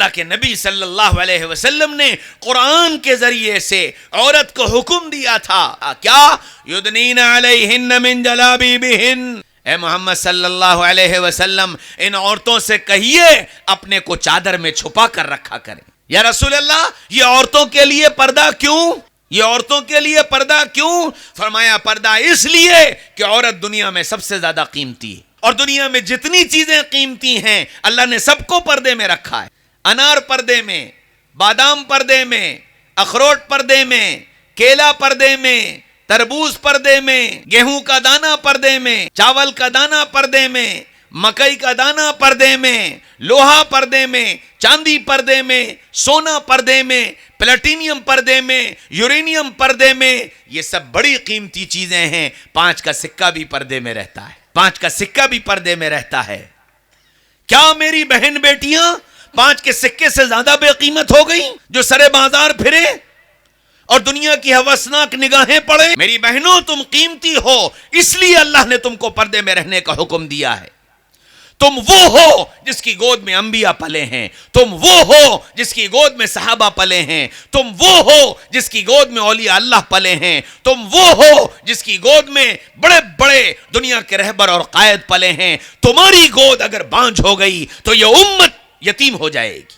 اللہ کے نبی صلی اللہ علیہ وسلم نے قرآن کے ذریعے سے عورت کو حکم دیا تھا کیا؟ یدنین علیہن من جلابیبہن، اے محمد صلی اللہ علیہ وسلم ان عورتوں سے کہیے اپنے کو چادر میں چھپا کر رکھا کریں۔ یا رسول اللہ یہ عورتوں کے لیے پردہ کیوں؟ یہ عورتوں کے لیے پردہ کیوں؟ فرمایا پردہ اس لیے کہ عورت دنیا میں سب سے زیادہ قیمتی ہے، اور دنیا میں جتنی چیزیں قیمتی ہیں اللہ نے سب کو پردے میں رکھا ہے۔ انار پردے میں، بادام پردے میں، اخروٹ پردے میں، کیلا پردے میں، تربوز پردے میں، گیہوں کا دانہ پردے میں، چاول کا دانہ پردے میں، مکئی کا دانہ پردے میں، لوہا پردے میں، چاندی پردے میں، سونا پردے میں، پلیٹینیم پردے میں، یورینیم پردے میں، یہ سب بڑی قیمتی چیزیں ہیں۔ 5 کا سکہ بھی پردے میں رہتا ہے، 5 کا سکہ بھی پردے میں رہتا ہے۔ کیا میری بہن بیٹیاں 5 کے سکے سے زیادہ بے قیمت ہو گئی جو سرے بازار پھرے اور دنیا کی ہوسناک نگاہیں پڑے؟ میری بہنوں تم قیمتی ہو، اس لیے اللہ نے تم کو پردے میں رہنے کا حکم دیا ہے۔ تم وہ ہو جس کی گود میں انبیاء پلے ہیں، تم وہ ہو جس کی گود میں صحابہ پلے ہیں، تم وہ ہو جس کی گود میں اولیاء اللہ پلے ہیں، تم وہ ہو جس کی گود میں بڑے بڑے دنیا کے رہبر اور قائد پلے ہیں۔ تمہاری گود اگر بانجھ ہو گئی تو یہ امت یتیم ہو جائے گی۔